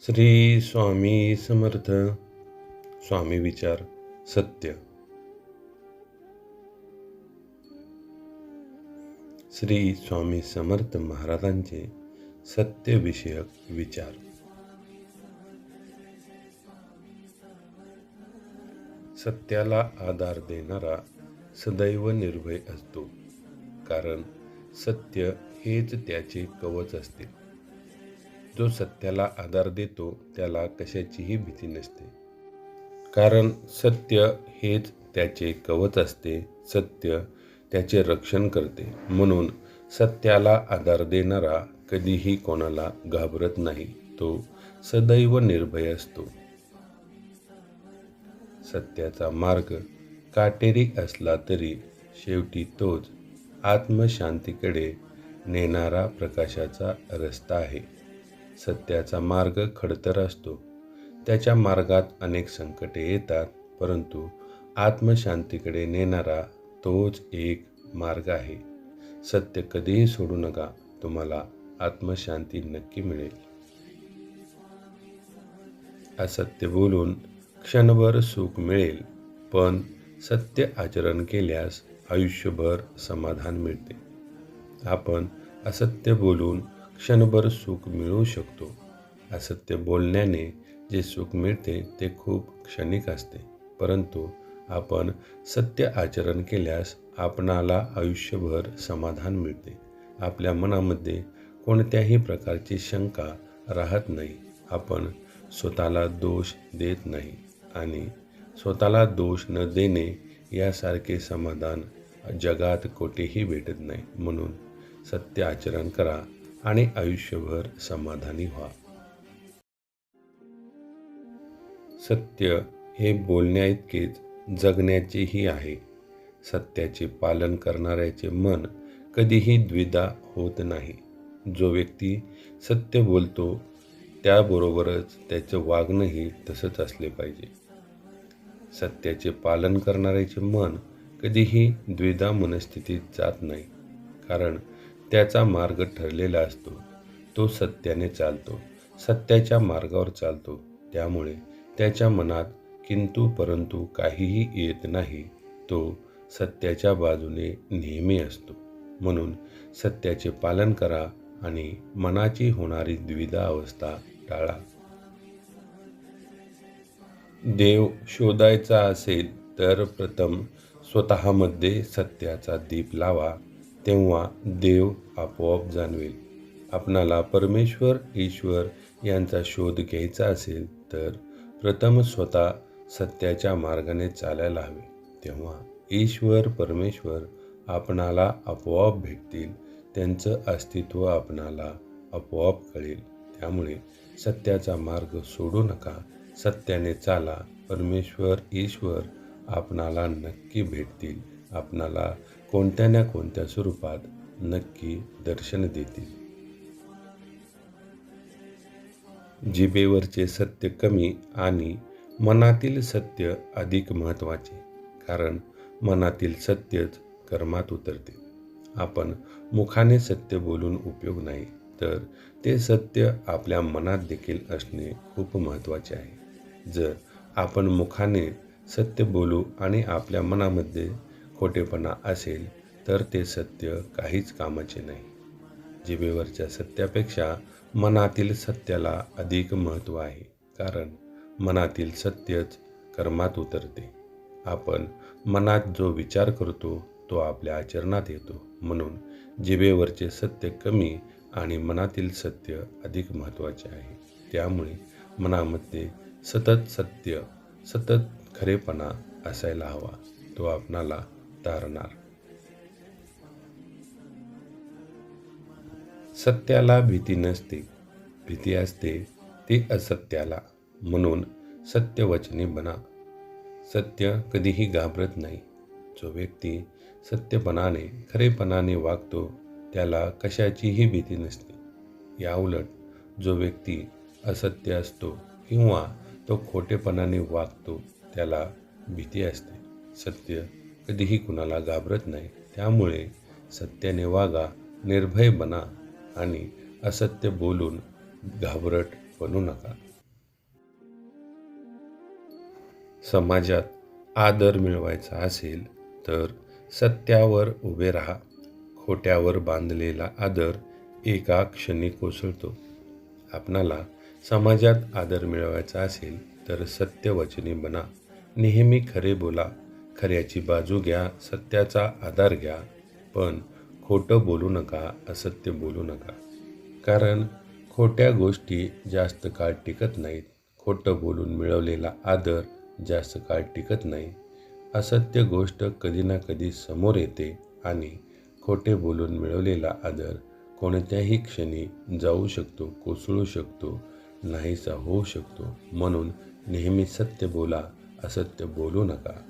श्री स्वामी समर्थ. स्वामी विचार सत्य. श्री स्वामी समर्थ महाराजांचे सत्यविषयक विचार. सत्याला आधार देणारा सदैव निर्भय असतो, कारण सत्य हेच त्याचे कवच असते. जो सत्याला आधार देतो त्याला कशाचीही भीती नसते, कारण सत्य हेच त्याचे कवच असते. सत्य त्याचे रक्षण करते. म्हणून सत्याला आधार देणारा कधीही कोणाला घाबरत नाही. तो सदैव निर्भय असतो. सत्याचा मार्ग काटेरी असला तरी शेवटी तोच आत्मशांतीकडे नेणारा प्रकाशाचा रस्ता आहे. सत्याचा मार्ग खडतर असतो. त्याच्या मार्गात अनेक संकटे येतात, परंतु आत्मशांतीकडे नेणारा तोच एक मार्ग आहे. सत्य कधीही सोडू नका. तुम्हाला आत्मशांती नक्की मिळेल. असत्य बोलून क्षणभर सुख मिळेल, पण सत्य आचरण केल्यास आयुष्यभर समाधान मिळते. आपण असत्य बोलून क्षणभर सुख मिळवू शकतो. असत्य बोलण्याने जे सुख मिळते ते खूप क्षणिक असते, परंतु आपण सत्य आचरण केल्यास आपणाला आयुष्यभर समाधान मिळते. आपल्या मनामध्ये कोणत्याही प्रकारची शंका राहत नाही. आपण स्वतःला दोष देत नाही, आणि स्वतःला दोष न देणे यासारखे समाधान जगात कोठेही भेटत नाही. म्हणून सत्य आचरण करा आणि आयुष्यभर समाधानी व्हा. सत्य हे बोलण्याइतकेच जगण्याचेही आहे. सत्याचे पालन करणाऱ्याचे मन कधीही द्विधा होत नाही. जो व्यक्ती सत्य बोलतो त्याबरोबरच त्याचं वागणंही तसंच असले पाहिजे. सत्याचे पालन करणाऱ्याचे मन कधीही द्विधा मनस्थितीत जात नाही, कारण त्याचा मार्ग ठरलेला असतो. तो सत्याने चालतो, सत्याच्या मार्गावर चालतो. त्यामुळे त्याच्या मनात किंतु परंतु काहीही येत नाही. तो सत्याच्या बाजूने नेहमी असतो. म्हणून सत्याचे पालन करा आणि मनाची होणारी द्विधा अवस्था टाळा. देव शोधायचा असेल तर प्रथम स्वतःमध्ये सत्याचा दीप लावा. तेव्हा देव आपोआप जाणवेल. आपणाला परमेश्वर, ईश्वर यांचा शोध घ्यायचा असेल तर प्रथम स्वतः सत्याच्या मार्गाने चालायला हवे. तेव्हा ईश्वर, परमेश्वर आपणाला आपोआप भेटतील. त्यांचं अस्तित्व आपणाला आपोआप कळेल. त्यामुळे सत्याचा मार्ग सोडू नका. सत्याने चाला. परमेश्वर, ईश्वर आपणाला नक्की भेटतील. आपणाला कोणत्या ना कोणत्या स्वरूपात नक्की दर्शन देतील. जिभेवरचे सत्य कमी आणि मनातील सत्य अधिक महत्त्वाचे, कारण मनातील सत्यच कर्मात उतरते. आपण मुखाने सत्य बोलून उपयोग नाही, तर ते सत्य आपल्या मनात देखील असणे खूप महत्त्वाचे आहे. जर आपण मुखाने सत्य बोलू आणि आपल्या मनामध्ये खोटेपणा असेल तर ते सत्य काहीच कामाचे नाही. जिभेवरच्या सत्यापेक्षा मनातील सत्याला अधिक महत्त्व आहे, कारण मनातील सत्यच कर्मात उतरते. आपण मनात जो विचार करतो तो आपल्या आचरणात येतो. म्हणून जिभेवरचे सत्य कमी आणि मनातील सत्य अधिक महत्त्वाचे आहे. त्यामुळे मनामध्ये सतत सत्य, सतत खरेपणा असायला हवा. तो आपणाला तारणार. सत्याला भीती नसते, भीती असते ती असत्याला. म्हणून सत्यवचनी बना. सत्य कधीही घाबरत नाही. जो व्यक्ती सत्यपणाने, खरेपणाने वागतो त्याला कशाचीही भीती नसते. याउलट जो व्यक्ती असत्य असतो किंवा तो खोटेपणाने वागतो त्याला भीती असते. सत्य कधीही कुणाला घाबरत नाही. त्यामुळे सत्याने वागा, निर्भय बना आणि असत्य बोलून घाबरट बनू नका. समाजात आदर मिळवायचा असेल तर सत्यावर उभे राहा. खोट्यावर बांधलेला आदर एका क्षणी कोसळतो. आपणाला समाजात आदर मिळवायचा असेल तर सत्यवचनी बना. नेहमी खरे बोला. खऱ्याची बाजू घ्या, सत्याचा आधार घ्या. पण खोटं बोलू नका, असत्य बोलू नका. कारण खोट्या गोष्टी जास्त काळ टिकत नाहीत. खोटं बोलून मिळवलेला आदर जास्त काळ टिकत नाही. असत्य गोष्ट कधी ना कधी समोर येते आणि खोटे बोलून मिळवलेला आदर कोणत्याही क्षणी जाऊ शकतो, कोसळू शकतो, नाहीसा होऊ शकतो. म्हणून नेहमी सत्य बोला, असत्य बोलू नका.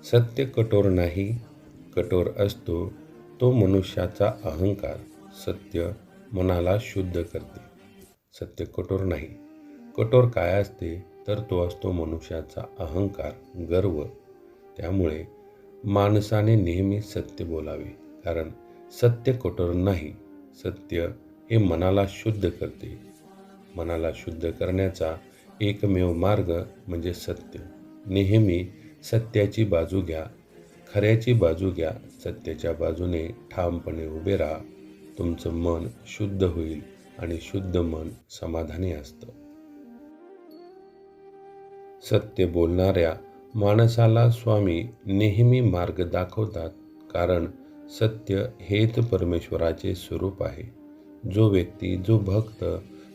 सत्य कठोर नाही, कठोर असतो तो मनुष्याचा अहंकार. सत्य मनाला शुद्ध करते. सत्य कठोर नाही. कठोर काय असते तर तो असतो मनुष्याचा अहंकार, गर्व. त्यामुळे माणसाने नेहमी सत्य बोलावे. कारण सत्य कठोर नाही. सत्य हे मनाला शुद्ध करते. मनाला शुद्ध करण्याचा एकमेव मार्ग म्हणजे सत्य. नेहमी सत्याची बाजू घ्या, खऱ्याची बाजू घ्या. सत्याच्या बाजूने ठामपणे उभे राहा. तुमचं मन शुद्ध होईल आणि शुद्ध मन समाधानी असतं. सत्य बोलणाऱ्या माणसाला स्वामी नेहमी मार्ग दाखवतात. कारण सत्य हेच परमेश्वराचे स्वरूप आहे. जो व्यक्ती, जो भक्त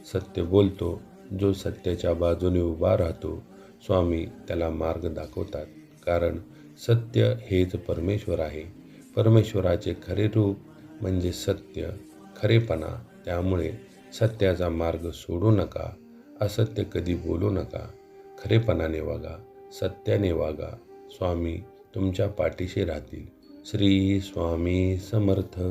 सत्य बोलतो, जो सत्याच्या बाजूने उभा राहतो, स्वामी त्याला मार्ग दाखवतात. कारण सत्य हेच परमेश्वर आहे. परमेश्वराचे खरे रूप म्हणजे सत्य, खरेपणा. त्यामुळे सत्याचा मार्ग सोडू नका. असत्य कधी बोलू नका. खरेपणाने वागा, सत्याने वागा. स्वामी तुमच्या पाठीशी राहतील. श्री स्वामी समर्थ.